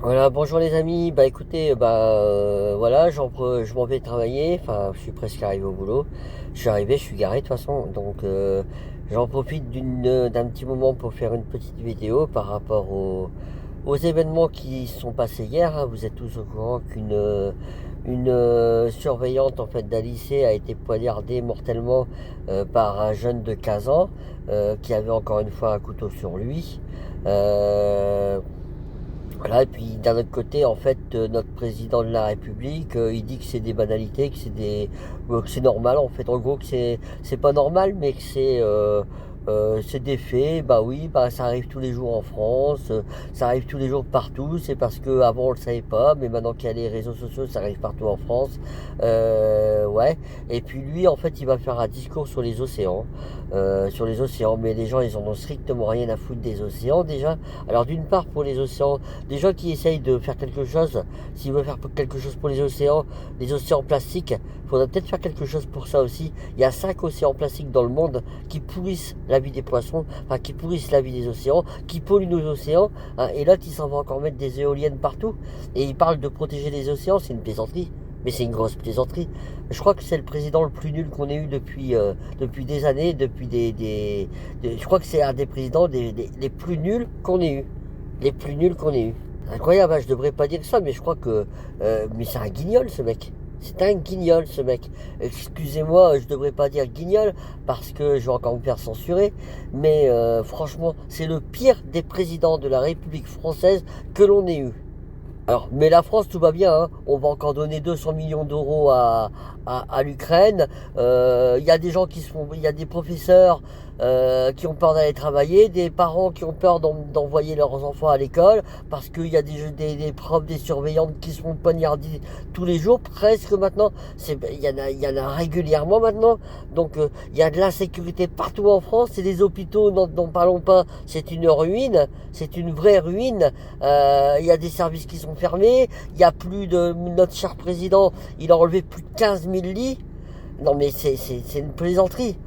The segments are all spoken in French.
Voilà, bonjour les amis. Bah écoutez, voilà, je m'en vais travailler. Enfin, je suis presque arrivé au boulot. Je suis arrivé, je suis garé de toute façon. Donc, j'en profite d'un petit moment pour faire une petite vidéo par rapport aux événements qui sont passés hier, hein. Vous êtes tous au courant qu'une surveillante en fait d'un lycée a été poignardée mortellement par un jeune de 15 ans qui avait encore une fois un couteau sur lui. Euh, voilà, et puis d'un autre côté, en fait, notre président de la République, il dit que c'est des banalités, que c'est normal, en fait, en gros, que c'est pas normal, mais que c'est des faits. Bah oui, bah ça arrive tous les jours en France, ça arrive tous les jours partout. C'est parce que avant on le savait pas, mais maintenant qu'il y a les réseaux sociaux, ça arrive partout en France. Ouais. Et puis lui, en fait, il va faire un discours sur les océans, mais les gens, ils en ont strictement rien à foutre des océans déjà. Alors d'une part, pour les océans, des gens qui essayent de faire quelque chose, s'ils veulent faire quelque chose pour les océans plastiques, il faudrait peut-être faire quelque chose pour ça aussi. Il y a 5 océans plastiques dans le monde qui pourrissent la vie des poissons, enfin qui pourrissent la vie des océans, qui polluent nos océans, hein, et là, ils s'en vont encore mettre des éoliennes partout. Et ils parlent de protéger les océans, c'est une plaisanterie. Mais c'est une grosse plaisanterie. Je crois que c'est le président le plus nul qu'on ait eu depuis des années, je crois que c'est un des présidents les plus nuls qu'on ait eu. Les plus nuls qu'on ait eu. Incroyable, hein, je devrais pas dire ça, mais je crois que. Mais c'est un guignol, ce mec. C'est un guignol, ce mec. Excusez-moi, je devrais pas dire guignol, parce que je vais encore me faire censurer. Mais franchement, c'est le pire des présidents de la République française que l'on ait eu. Alors, mais la France, tout va bien, hein. On va encore donner 200 millions d'euros à l'Ukraine. Il y a des gens il y a des professeurs qui ont peur d'aller travailler, des parents qui ont peur d'envoyer leurs enfants à l'école, parce qu'il y a des profs, des surveillantes qui se font poignarder tous les jours, presque maintenant. Il y en a régulièrement maintenant. Donc, il y a de l'insécurité partout en France. Et les hôpitaux, n'en parlons pas, c'est une ruine, c'est une vraie ruine. Il y a des services qui sont fermés. Il y a plus de... Notre cher président, il a enlevé plus de 15 000 lits. Non mais c'est une plaisanterie.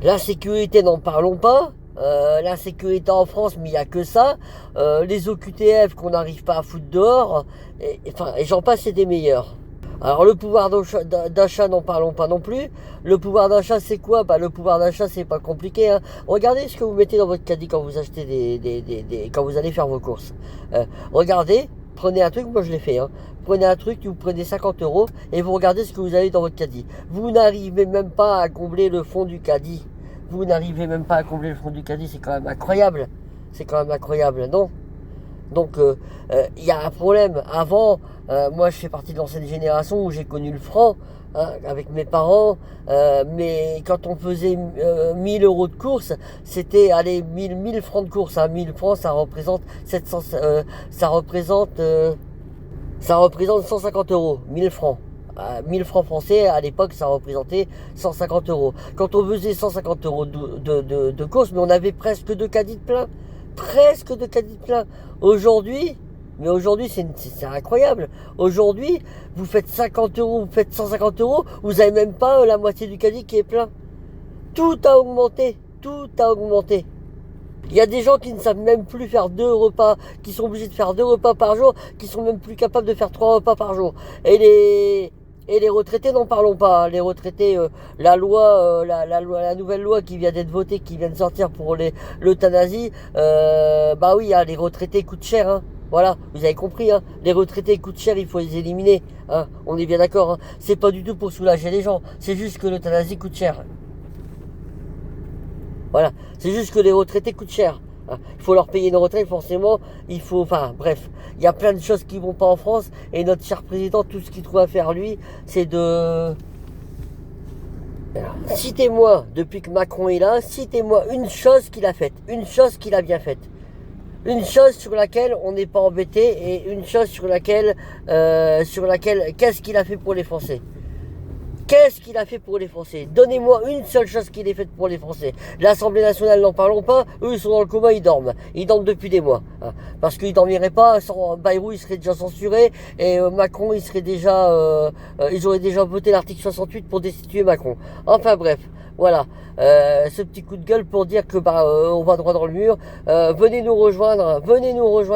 L'insécurité, n'en parlons pas. L'insécurité en France, mais il n'y a que ça. Les OQTF qu'on n'arrive pas à foutre dehors. Et j'en passe, c'est des meilleurs. Alors le pouvoir d'achat, n'en parlons pas non plus. Le pouvoir d'achat, c'est quoi? Bah le pouvoir d'achat, c'est pas compliqué, hein. Regardez ce que vous mettez dans votre caddie quand vous achetez quand vous allez faire vos courses. Regardez, prenez un truc, moi je l'ai fait, hein. Prenez un truc, vous prenez 50 euros et vous regardez ce que vous avez dans votre caddie. Vous n'arrivez même pas à combler le fond du caddie. Vous n'arrivez même pas à combler le fond du caddie, c'est quand même incroyable. C'est quand même incroyable, non? Donc, il y a un problème. Avant, moi, je fais partie de l'ancienne génération où j'ai connu le franc, hein, avec mes parents. Mais quand on faisait 1000 euros de course, c'était, allez, 1000 francs de course. Hein. 1000 francs, ça représente 700, ça représente 150 euros. 1000 francs. 1000 francs français, à l'époque, ça représentait 150 euros. Quand on faisait 150 euros de course, mais on avait presque 2 caddies de plein. Presque 2 caddies de plein. Aujourd'hui, mais aujourd'hui, c'est incroyable. Aujourd'hui, vous faites 50 euros, vous faites 150 euros, vous n'avez même pas la moitié du caddie qui est plein. Tout a augmenté. Tout a augmenté. Il y a des gens qui ne savent même plus faire 2 repas, qui sont obligés de faire 2 repas par jour, qui sont même plus capables de faire 3 repas par jour. Et les retraités, n'en parlons pas. Les retraités, la nouvelle loi qui vient d'être votée, qui vient de sortir pour l'euthanasie, bah oui, hein, les retraités coûtent cher, hein. Voilà, vous avez compris, hein. Les retraités coûtent cher, il faut les éliminer, hein. On est bien d'accord, hein. C'est pas du tout pour soulager les gens, c'est juste que l'euthanasie coûte cher. Voilà, c'est juste que les retraités coûtent cher. Il faut leur payer une retraite, forcément. Il faut, enfin, bref, il y a plein de choses qui vont pas en France. Et notre cher président, tout ce qu'il trouve à faire, lui, c'est de... Alors, citez-moi, depuis que Macron est là, citez-moi une chose qu'il a faite. Une chose qu'il a bien faite. Une chose sur laquelle on n'est pas embêté. Et une chose sur laquelle, qu'est-ce qu'il a fait pour les Français? Qu'est-ce qu'il a fait pour les Français? Donnez-moi une seule chose qu'il ait faite pour les Français. L'Assemblée nationale, n'en parlons pas. Eux, ils sont dans le coma, ils dorment. Ils dorment depuis des mois. Hein. Parce qu'ils dormiraient pas. Bayrou, il serait déjà censuré. Et Macron, ils auraient déjà voté l'article 68 pour destituer Macron. Enfin bref. Voilà, ce petit coup de gueule pour dire que on va droit dans le mur. Venez nous rejoindre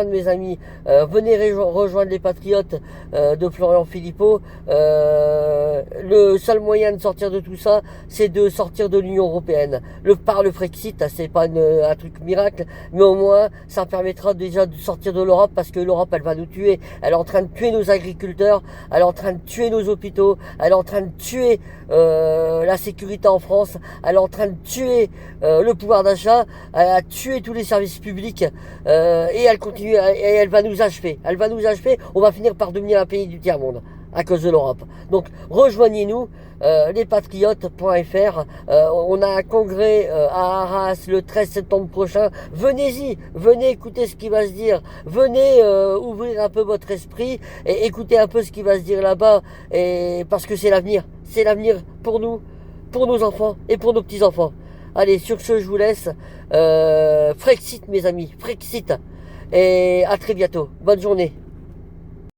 mes amis. Venez rejoindre les patriotes de Florian Philippot. Le seul moyen de sortir de tout ça, c'est de sortir de l'Union Européenne. Par le Frexit, c'est pas un truc miracle, mais au moins ça permettra déjà de sortir de l'Europe, parce que l'Europe, elle va nous tuer. Elle est en train de tuer nos agriculteurs, elle est en train de tuer nos hôpitaux, elle est en train de tuer la sécurité en France, elle est en train de tuer le pouvoir d'achat, elle a tué tous les services publics, et elle continue, et elle va nous achever. Elle va nous achever, on va finir par devenir un pays du tiers-monde à cause de l'Europe. Donc rejoignez-nous, lespatriotes.fr. On a un congrès à Arras le 13 septembre prochain. Venez-y, venez écouter ce qui va se dire. Venez ouvrir un peu votre esprit et écouter un peu ce qui va se dire là-bas. Et parce que c'est l'avenir. C'est l'avenir pour nous, pour nos enfants et pour nos petits-enfants. Allez, sur ce, je vous laisse. Frexit, mes amis, Frexit. Et à très bientôt. Bonne journée.